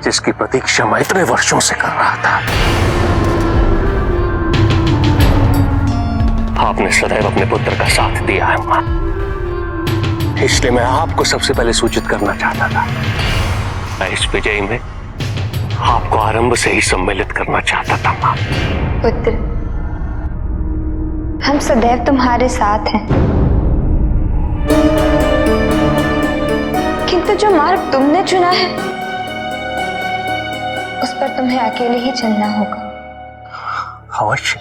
जिसकी प्रतीक्षा मैं इतने वर्षों से कर रहा था। आपने सदैव अपने पुत्र का साथ दिया है मां, इसलिए मैं आपको सबसे पहले सूचित करना चाहता था। मैं इस विजय में आपको आरंभ से ही सम्मिलित करना चाहता था मां। पुत्र, हम सदैव तुम्हारे साथ हैं, किंतु जो मार्ग तुमने चुना है उस पर तुम्हें अकेले ही चलना होगा। अवश्य,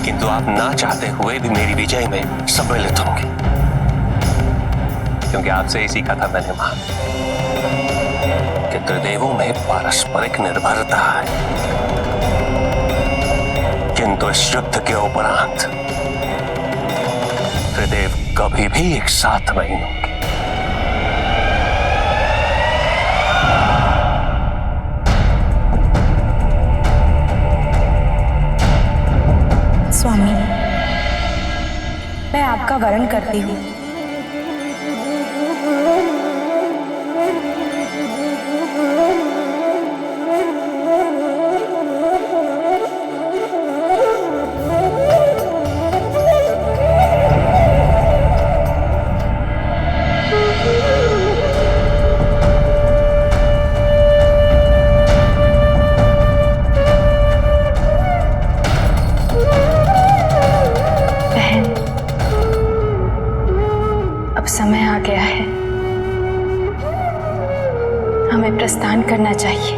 किंतु आप ना चाहते हुए भी मेरी विजय में सम्मिलित होंगे, क्योंकि आपसे ही सीखा था मैंने मां कि त्रिदेवों में पारस्परिक निर्भरता है, किंतु इस युद्ध के उपरांत त्रिदेव कभी भी एक साथ नहीं होंगे। स्वामी, मैं आपका वरण करती हूँ। समय आ गया है, हमें प्रस्थान करना चाहिए।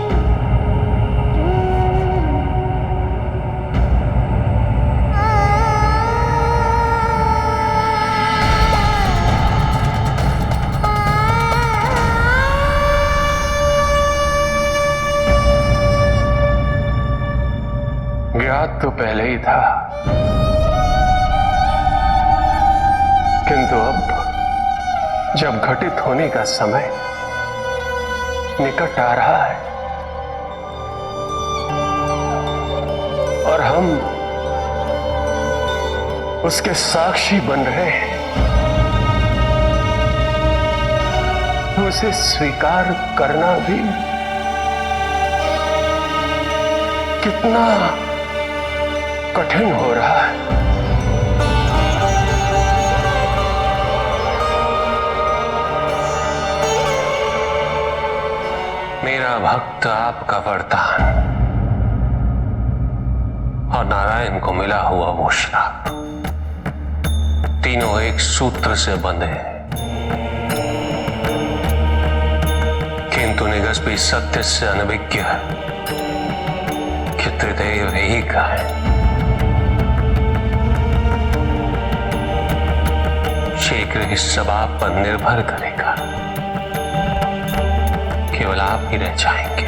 ज्ञात तो पहले ही था, किंतु अब जब घटित होने का समय निकट आ रहा है और हम उसके साक्षी बन रहे हैं, तो उसे स्वीकार करना भी कितना कठिन हो रहा है। मेरा भक्त आपका वरदान और नारायण को मिला हुआ वो श्राप, तीनों एक सूत्र से बंधे हैं, किंतु निगस भी सत्य से अनभिज्ञ है कि त्रिदेव ही का है। शीघ्र ही सब आप पर निर्भर करेगा, केवल आप ही रह जाएंगे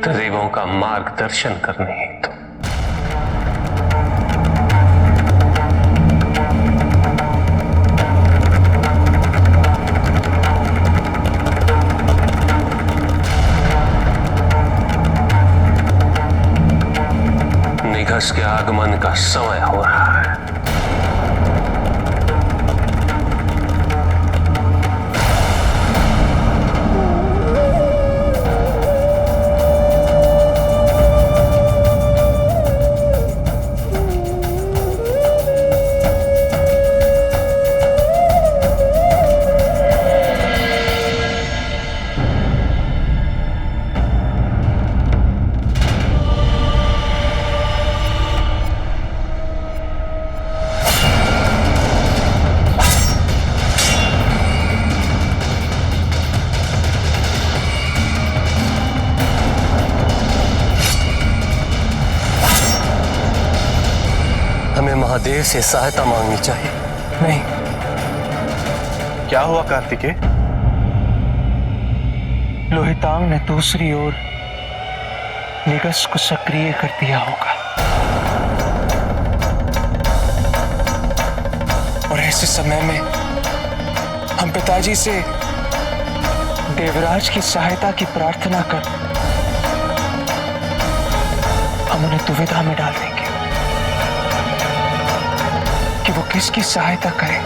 त्रिदेवों का मार्गदर्शन करने हेतु। निघस के आगमन का समय हो रहा है। हमें महादेव से सहायता मांगनी चाहिए। नहीं, क्या हुआ कार्तिकेय? लोहितांग ने दूसरी ओर निगस को सक्रिय कर दिया होगा, और ऐसे समय में हम पिताजी से देवराज की सहायता की प्रार्थना कर हम उन्हें दुविधा में डाल देंगे कि वो किसकी सहायता करें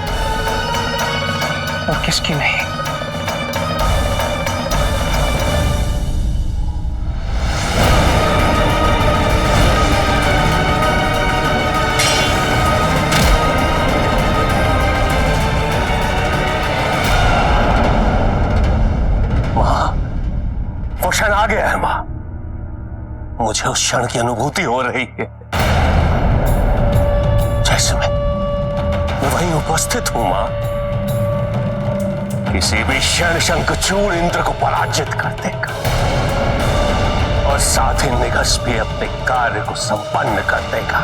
और किसकी नहीं। वो क्षण आ गया है मां। मुझे उस क्षण की अनुभूति हो रही है, जैसे मैं वहीं उपस्थित हूं मां। किसी भी क्षण शंखचूड़ इंद्र को पराजित कर देगा और साथ ही निगस भी अपने कार्य को संपन्न कर देगा।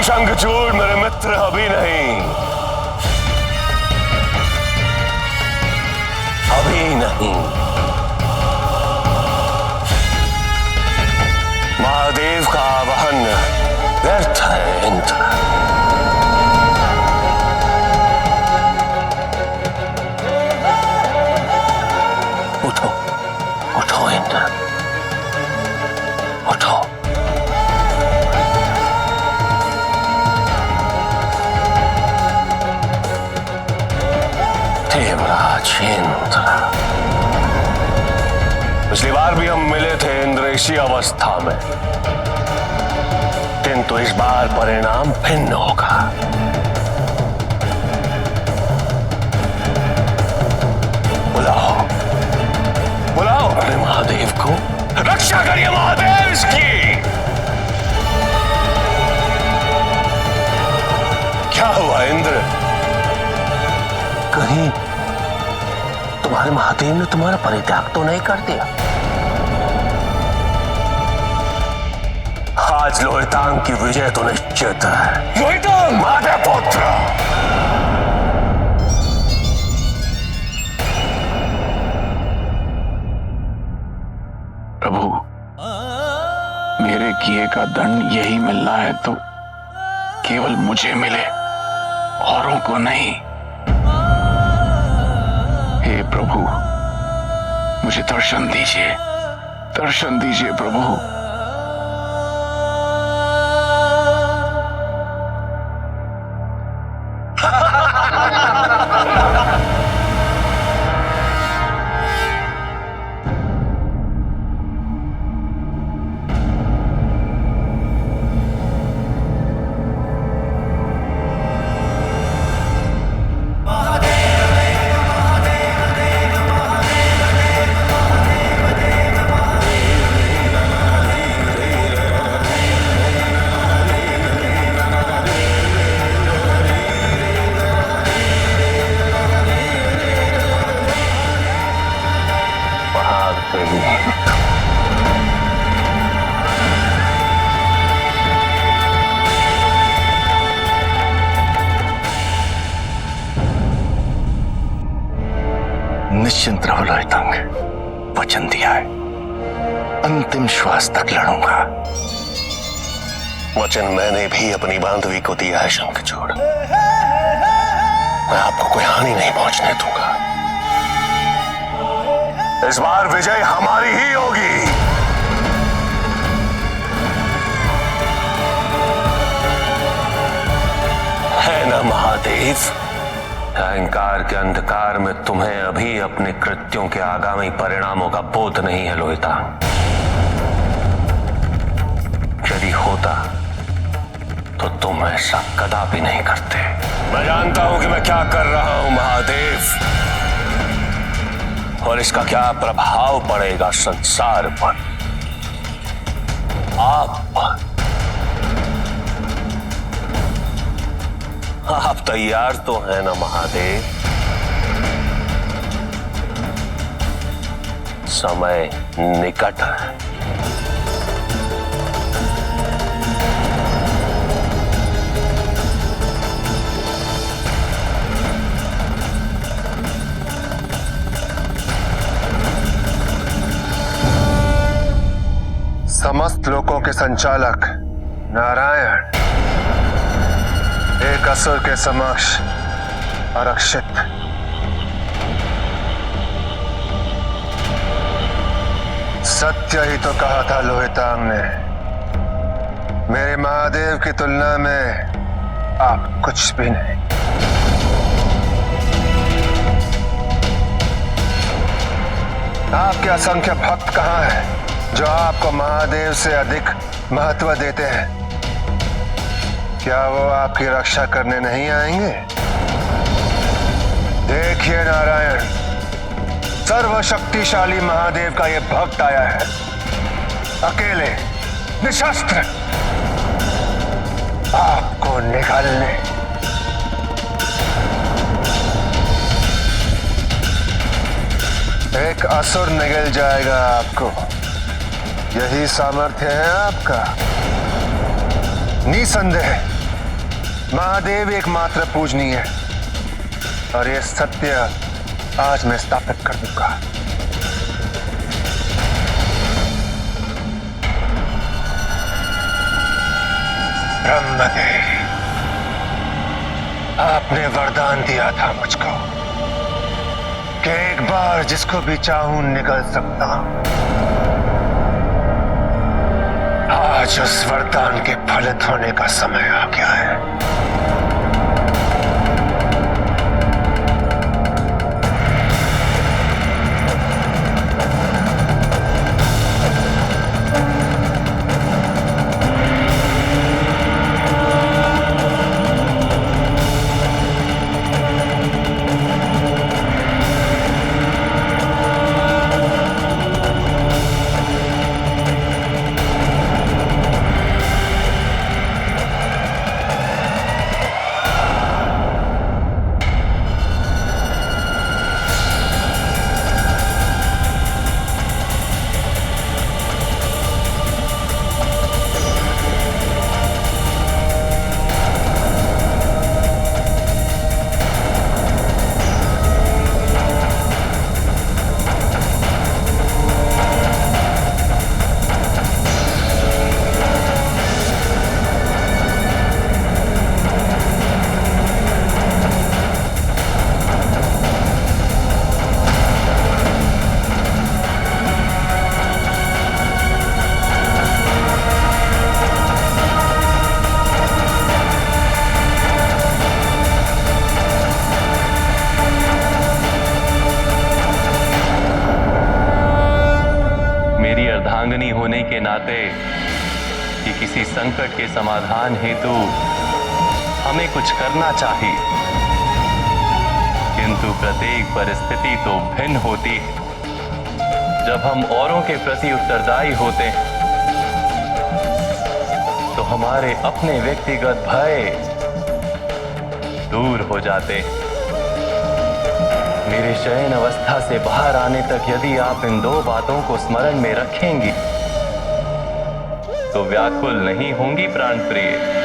शंखचूड़ मेरे मित्र अभी नहीं, अभी नहीं। महादेव का आवाहन व्यर्थ है इंद्र। उठो, उठो इंद्र, उठो। देवराज इंद्र, पिछली बार भी हम मिले थे इंद्र इसी अवस्था में, किंतु इस बार परिणाम भिन्न होगा। बुलाओ, बुलाओ अपने महादेव को, रक्षा करिए महादेव इसकी। क्या हुआ इंद्र? कहीं तुम्हारे महादेव ने तुम्हारा परित्याग तो नहीं कर दिया? आज लोहितांग की विजय तो निश्चित है। लोहितांग महादेव पुत्र, प्रभु, मेरे किए का दंड यही मिलना है तो केवल मुझे मिले, औरों को नहीं। हे प्रभु, मुझे दर्शन दीजिए, दर्शन दीजिए प्रभु। निश्चिंत रहो लोहितांग, वचन दिया है, अंतिम श्वास तक लड़ूंगा। वचन मैंने भी अपनी बांधवी को दिया है शंखचूड़। मैं आपको कोई हानि नहीं पहुंचने दूंगा। इस बार विजय हमारी ही होगी। है ना महादेव? अहंकार के अंधकार में तुम्हें अभी अपने कृत्यों के आगामी परिणामों का बोध नहीं है लोहिता। यदि होता तो तुम ऐसा कदापि नहीं करते। मैं जानता हूं कि मैं क्या कर रहा हूं महादेव, और इसका क्या प्रभाव पड़ेगा संसार पर, आप पर। आप तैयार तो हैं ना महादेव? समय निकट है। समस्त लोकों के संचालक नारायण एक असुर के समक्ष आरक्षित। सत्य ही तो कहा था लोहितांग ने। मेरे महादेव की तुलना में आप कुछ भी नहीं। आपके असंख्य भक्त कहां हैं जो आपको महादेव से अधिक महत्व देते हैं? क्या वो आपकी रक्षा करने नहीं आएंगे? देखिए नारायण, सर्वशक्तिशाली महादेव का ये भक्त आया है, अकेले निशस्त्र, आपको निकालने। एक असुर निगल जाएगा आपको, यही सामर्थ्य है आपका। निसंदेह महादेव एकमात्र पूजनीय है, और ये सत्य आज मैं स्थापित कर दूंगा। ब्रह्मदेव, आपने वरदान दिया था मुझको कि एक बार जिसको भी चाहूं निगल सकता हूं। आज उस वरदान के फलित होने का समय आ गया है। अर्धांगिनी होने के नाते कि किसी संकट के समाधान हेतु हमें कुछ करना चाहिए, किंतु प्रत्येक परिस्थिति तो भिन्न होती है। जब हम औरों के प्रति उत्तरदायी होते हैं तो हमारे अपने व्यक्तिगत भय दूर हो जाते हैं। मेरे शयन अवस्था से बाहर आने तक यदि आप इन दो बातों को स्मरण में रखेंगी तो व्याकुल नहीं होंगी प्राण प्रिय।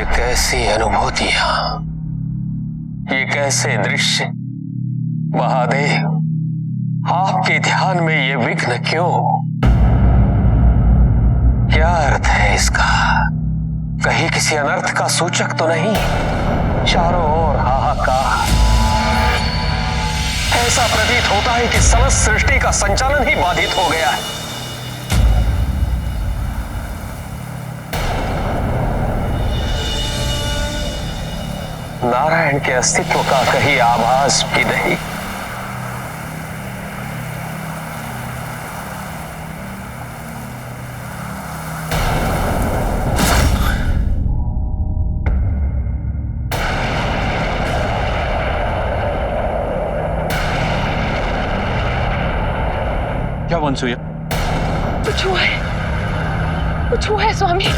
कैसी अनुभूतियां, ये कैसे दृश्य। महादेव, आपके ध्यान में ये विघ्न क्यों? क्या अर्थ है इसका? कहीं किसी अनर्थ का सूचक तो नहीं? चारों ओर हाहाकार, ऐसा प्रतीत होता है कि समस्त सृष्टि का संचालन ही बाधित हो गया है। नारायण के अस्तित्व का कहीं आभास भी नहीं। क्या वंशुया? कुछ हुआ है स्वामी।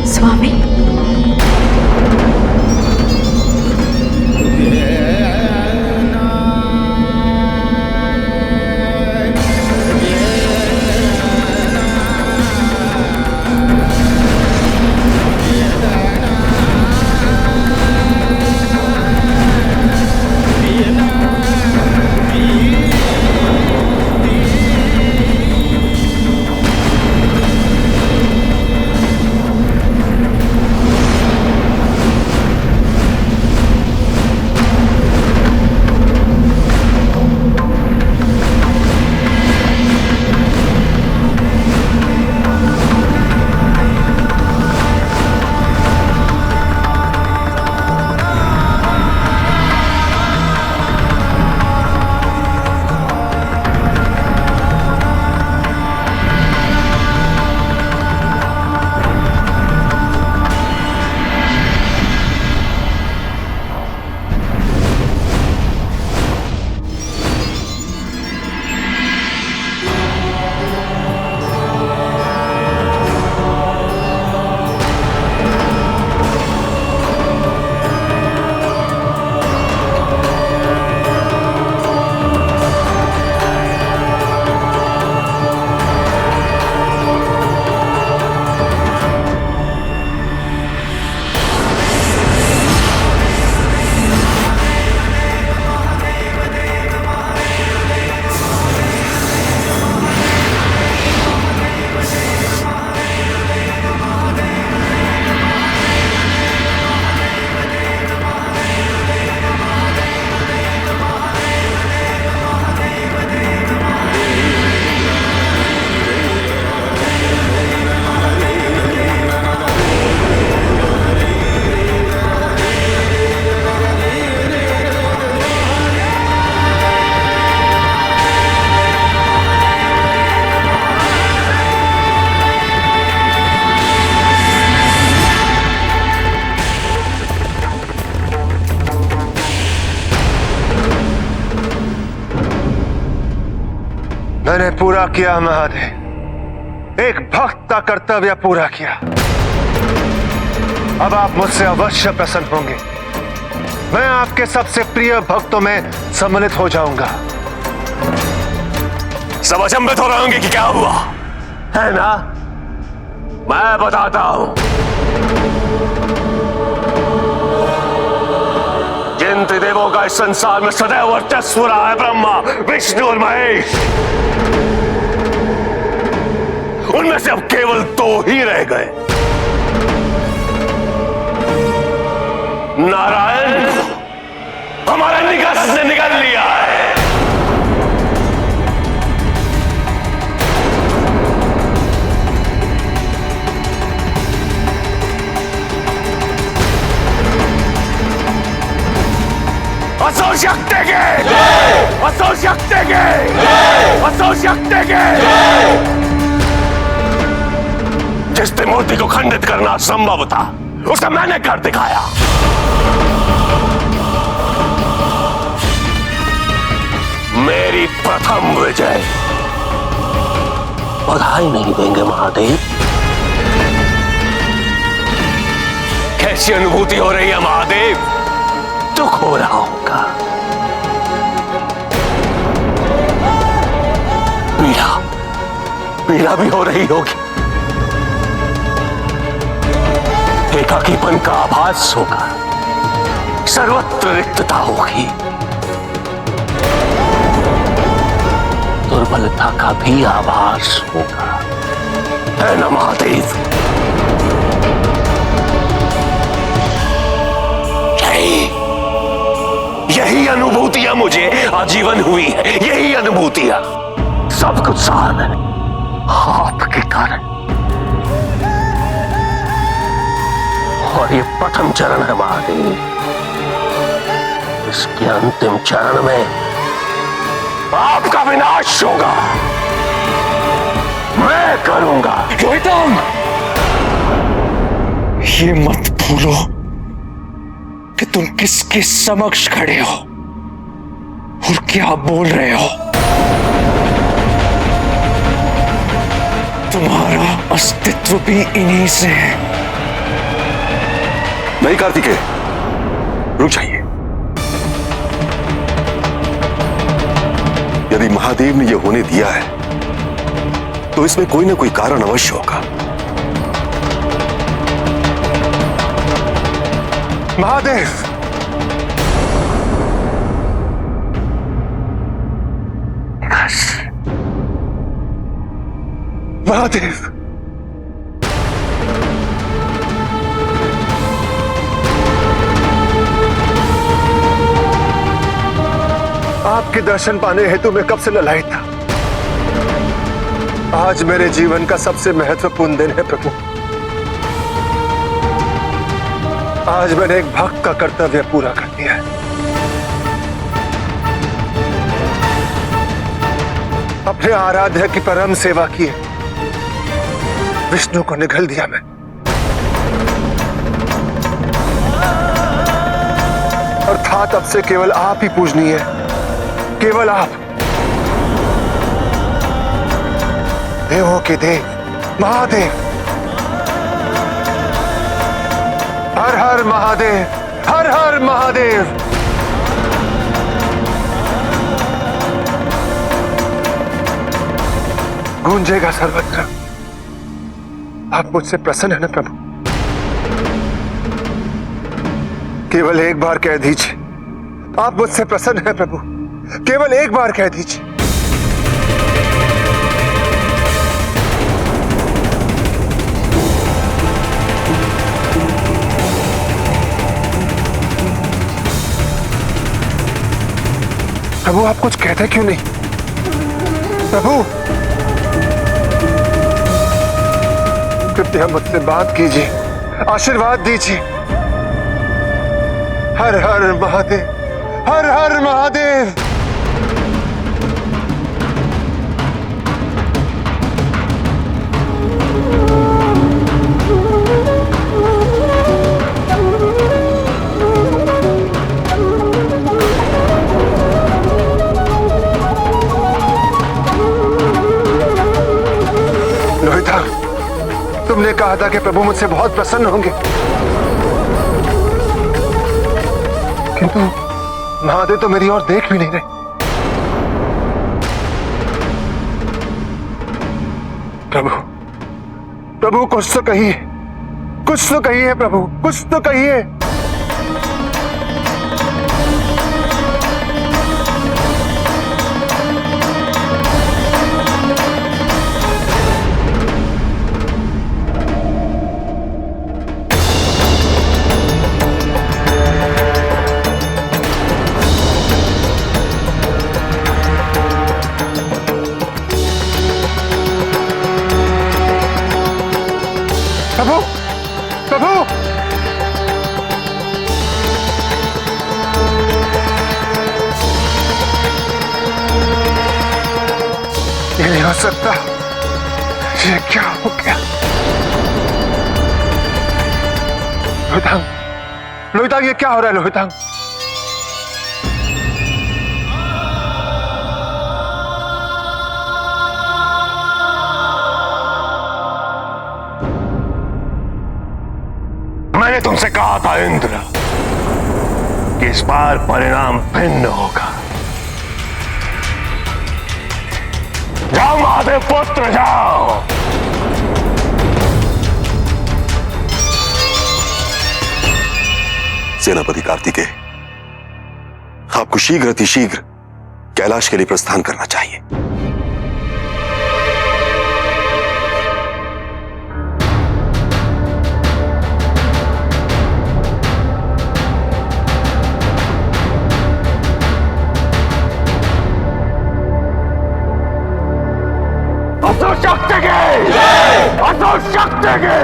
स्वामी, स्वामी, मैंने पूरा किया महादेव, एक भक्त का कर्तव्य पूरा किया। अब आप मुझसे अवश्य प्रसन्न होंगे। मैं आपके सबसे प्रिय भक्तों में सम्मिलित हो जाऊंगा। सब अचंभित हो रहे होंगे कि क्या हुआ है ना। मैं बताता हूं। जिन त्रिदेवों का इस संसार में सदैव वर्चस्व रहा है, ब्रह्मा, विष्णु और महेश, उनमें से अब केवल 2 ही रह गए। नारायण को हमारे निगस ने निगल लिया है। असो शक्ति के, असो शक्ति के, असो शक्ति के। जिस त्रिमूर्ति को खंडित करना असंभव था, उसे मैंने कर दिखाया। मेरी प्रथम विजय। बधाई नहीं देंगे महादेव? कैसी अनुभूति हो रही है महादेव? दुख हो रहा होगा, पीड़ा पीड़ा भी हो रही होगी, एकाकीपन का आभास होगा, सर्वत्र रिक्तता होगी, दुर्बलता का भी आभास होगा, है ना महादेव? यही अनुभूतियां मुझे आजीवन हुई है, यही अनुभूतियां। सब कुछ सहा मैंने आपके कारण। और ये प्रथम चरण है महादेव। इसके अंतिम चरण में आपका विनाश होगा, मैं करूंगा। रोहितम, ये मत भूलो कि तुम किसके समक्ष खड़े हो और क्या बोल रहे हो। तुम्हारा अस्तित्व भी इन्हीं से है। नहीं कार्तिकेय, रुक जाइए। यदि महादेव ने यह होने दिया है तो इसमें कोई ना कोई कारण अवश्य होगा। महादेव, महादेव, आपके दर्शन पाने हेतु मैं कब से ललायित था। आज मेरे जीवन का सबसे महत्वपूर्ण दिन है प्रभु। आज मैंने एक भक्त का कर्तव्य पूरा कर दिया है। अपने आराध्य की परम सेवा की है। विष्णु को निगल दिया मैं। अर्थात अब से केवल आप ही पूजनीय है, केवल आप। देवों के देव महादेव, हर हर महादेव, हर हर महादेव। गूंजेगा सर्वत्र। आप मुझसे प्रसन्न है ना प्रभु? केवल एक बार कह दीजिए, आप मुझसे प्रसन्न है प्रभु? केवल एक बार कह दीजिए। प्रभु, आप कुछ कहते क्यों नहीं? प्रभु, कृपया मुझसे बात कीजिए, आशीर्वाद दीजिए। हर हर महादेव, हर हर महादेव। लोहिता, तुमने कहा था कि प्रभु मुझसे बहुत प्रसन्न होंगे, किंतु महादेव तो मेरी ओर देख भी नहीं रहे। प्रभु, प्रभु कुछ तो कहिए, कुछ तो कहिए प्रभु, कुछ तो कहिए। प्रभु, प्रभु, ये नहीं हो सकता। ये क्या हो गया? लोहितांग, लोहितांग, ये क्या हो रहा है लोहितांग? मैंने तुमसे कहा था इंद्र कि इस बार परिणाम भिन्न होगा। जाओ महादेव पुत्र, जाओ। सेनापति कार्तिकेय, आपको शीघ्र अतिशीघ्र कैलाश के लिए प्रस्थान करना चाहिए। असुर शक्ति की, असुर शक्ति की,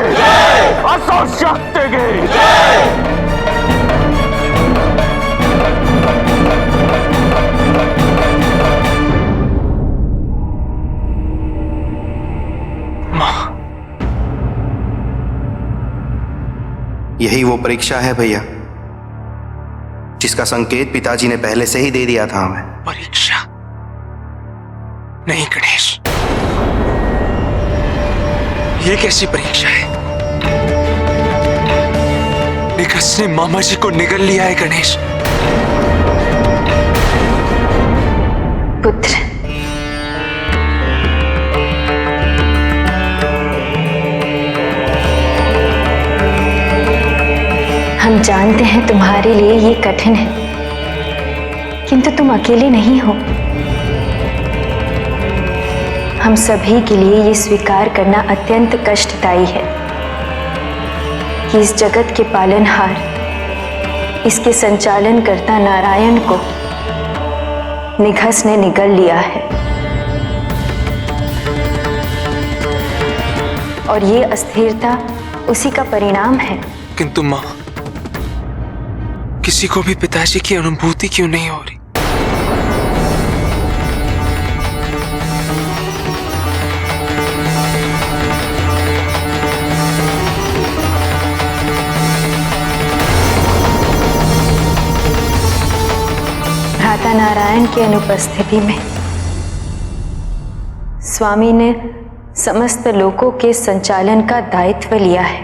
असुर शक्ति की। यही वो परीक्षा है भैया, जिसका संकेत पिताजी ने पहले से ही दे दिया था हमें। परीक्षा नहीं गणेश, ये कैसी परीक्षा है? निगस ने मामा जी को निगल लिया है गणेश। पुत्र, हम जानते हैं तुम्हारे लिए ये कठिन है, किंतु तुम अकेले नहीं हो। हम सभी के लिए ये स्वीकार करना अत्यंत कष्टदायी है कि इस जगत के पालनहार, इसके संचालन करता नारायण को निघस ने निगल लिया है। और ये अस्थिरता उसी का परिणाम है। किंतु मां, किसी को भी पिताजी की अनुभूति क्यों नहीं हो रही? भ्राता नारायण की अनुपस्थिति में स्वामी ने समस्त लोकों के संचालन का दायित्व लिया है।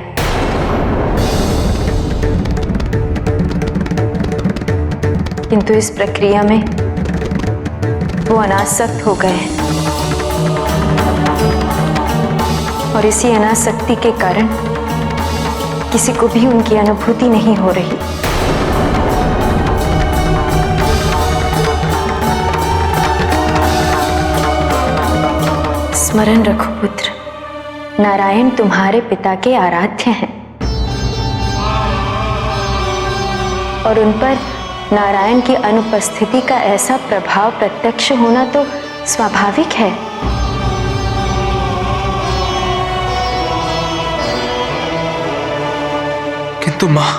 किंतु इस प्रक्रिया में वो अनासक्त हो गए हैं और इसी अनासक्ति के कारण किसी को भी उनकी अनुभूति नहीं हो रही। स्मरण रखो पुत्र, नारायण तुम्हारे पिता के आराध्य हैं और उन पर नारायण की अनुपस्थिति का ऐसा प्रभाव प्रत्यक्ष होना तो स्वाभाविक है। किंतु मां,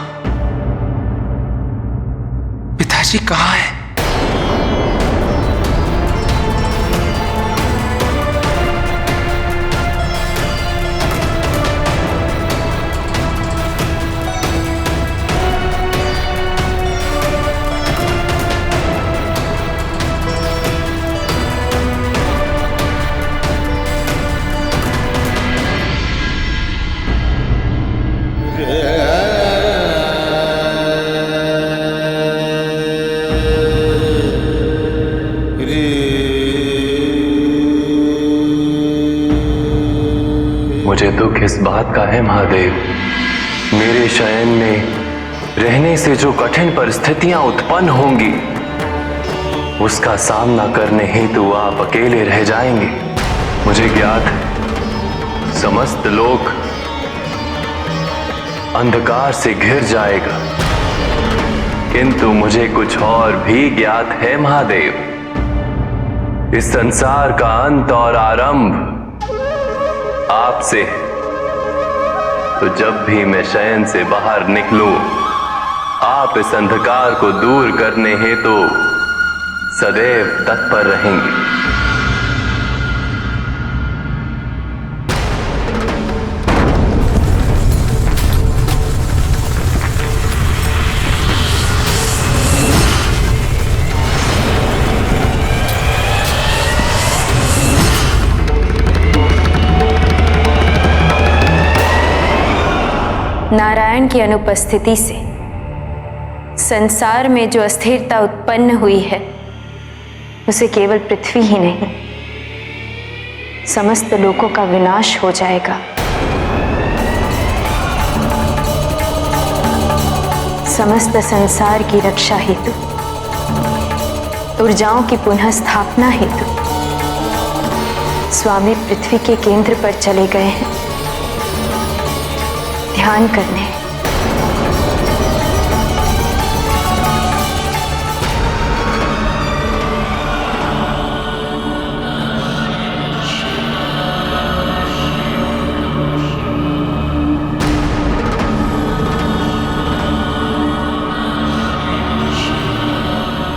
पिताजी कहाँ हैं? मुझे दुख इस बात का है महादेव, मेरे शयन में रहने से जो कठिन परिस्थितियां उत्पन्न होंगी उसका सामना करने हेतु आप अकेले रह जाएंगे। मुझे ज्ञात है समस्त लोक अंधकार से घिर जाएगा, किंतु मुझे कुछ और भी ज्ञात है महादेव। इस संसार का अंत और आरंभ आपसे है, तो जब भी मैं शयन से बाहर निकलूं आप इस अंधकार को दूर करने हेतु सदैव तत्पर रहेंगे। नारायण की अनुपस्थिति से संसार में जो अस्थिरता उत्पन्न हुई है उसे केवल पृथ्वी ही नहीं समस्त लोकों का विनाश हो जाएगा। समस्त संसार की रक्षा हेतु, ऊर्जाओं की पुनः स्थापना हेतु स्वामी पृथ्वी के केंद्र पर चले गए हैं ध्यान करने।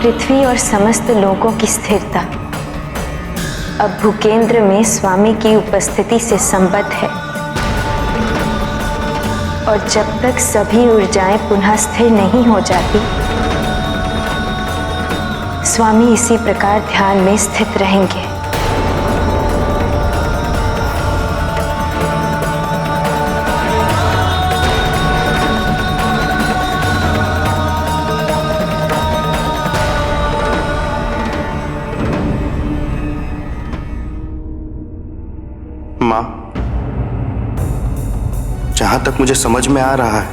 पृथ्वी और समस्त लोगों की स्थिरता अब भूकेंद्र में स्वामी की उपस्थिति से संबद्ध है, और जब तक सभी ऊर्जाएं पुनः स्थिर नहीं हो जाती स्वामी इसी प्रकार ध्यान में स्थित रहेंगे। मां, जहां तक मुझे समझ में आ रहा है,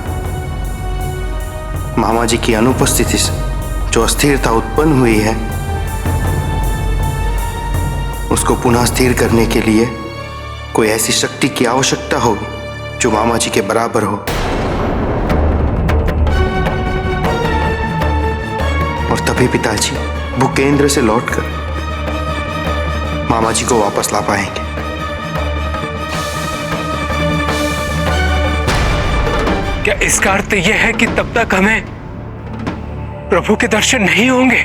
मामा जी की अनुपस्थिति से जो अस्थिरता उत्पन्न हुई है उसको पुनः स्थिर करने के लिए कोई ऐसी शक्ति की आवश्यकता होगी जो मामा जी के बराबर हो, और तभी पिताजी भूकेंद्र से लौटकर मामा जी को वापस ला पाएंगे। क्या इसका अर्थ यह है कि तब तक हमें प्रभु के दर्शन नहीं होंगे?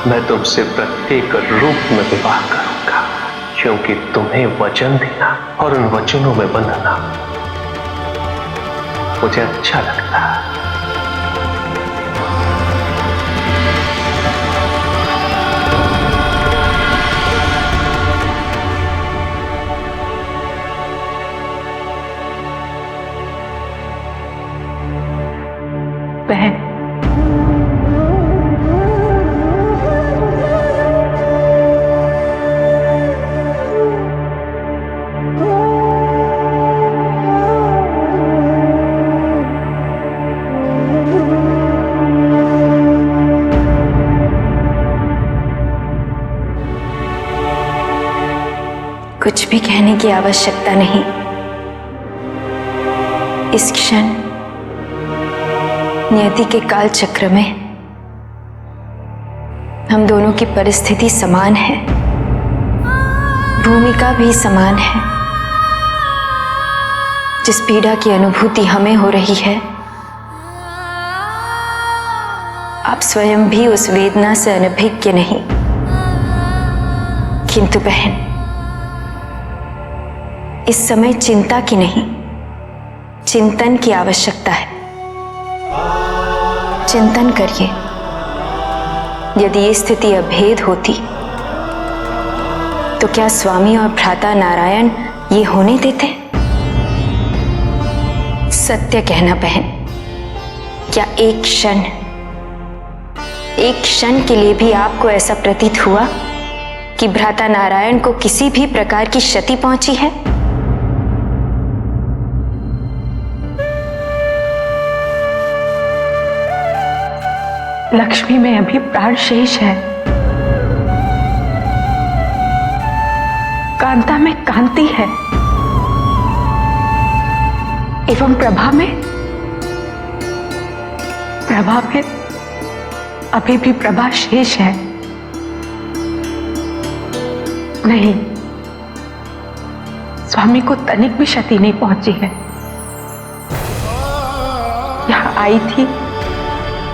मैं तुमसे प्रत्येक रूप में विवाह करूंगा, क्योंकि तुम्हें वचन देना और उन वचनों में बंधना मुझे अच्छा लगता है। बहन, कुछ भी कहने की आवश्यकता नहीं। इस क्षण नियति के काल चक्र में हम दोनों की परिस्थिति समान है, भूमिका भी समान है। जिस पीड़ा की अनुभूति हमें हो रही है, आप स्वयं भी उस वेदना से अनभिज्ञ नहीं। किंतु बहन, इस समय चिंता की नहीं, चिंतन की आवश्यकता है। चिंतन करिए। यदि ये स्थिति अभेद होती तो क्या स्वामी और भ्राता नारायण ये होने देते? सत्य कहना बहन, क्या एक क्षण के लिए भी आपको ऐसा प्रतीत हुआ कि भ्राता नारायण को किसी भी प्रकार की क्षति पहुंची है? लक्ष्मी में अभी प्राण शेष है, कांता में कांति है, एवं प्रभा में अभी भी प्रभा शेष है। नहीं, स्वामी को तनिक भी क्षति नहीं पहुंची है। यहां आई थी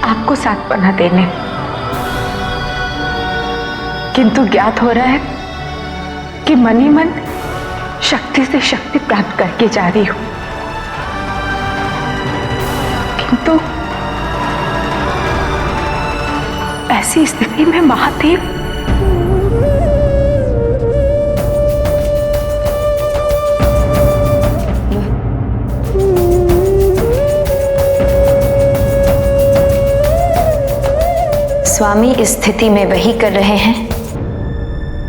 आपको सांत्वना देने, किंतु ज्ञात हो रहा है कि मन ही मन शक्ति से शक्ति प्राप्त करके जा रही हूं। किंतु ऐसी स्थिति में महादेव स्वामी इस स्थिति में वही कर रहे हैं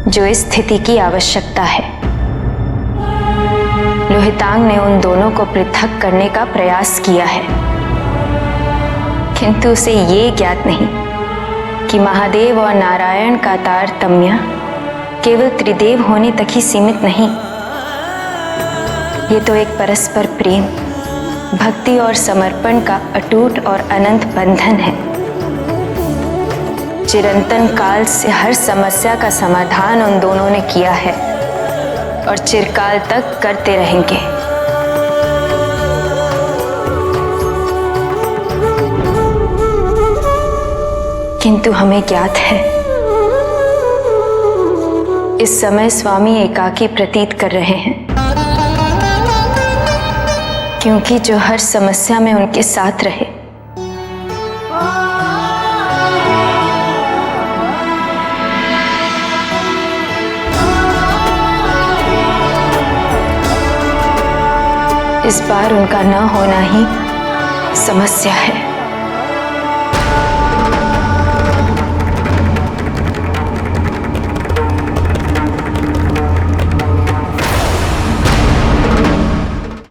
जो इस स्थिति की आवश्यकता है। लोहितांग ने उन दोनों को पृथक करने का प्रयास किया है, किंतु उसे ये ज्ञात नहीं कि महादेव और नारायण का तारतम्य केवल त्रिदेव होने तक ही सीमित नहीं। ये तो एक परस्पर प्रेम, भक्ति और समर्पण का अटूट और अनंत बंधन है। चिरंतन काल से हर समस्या का समाधान उन दोनों ने किया है और चिरकाल तक करते रहेंगे। किंतु हमें ज्ञात है, इस समय स्वामी एकाकी प्रतीत कर रहे हैं, क्योंकि जो हर समस्या में उनके साथ रहे, इस बार उनका न होना ही समस्या है।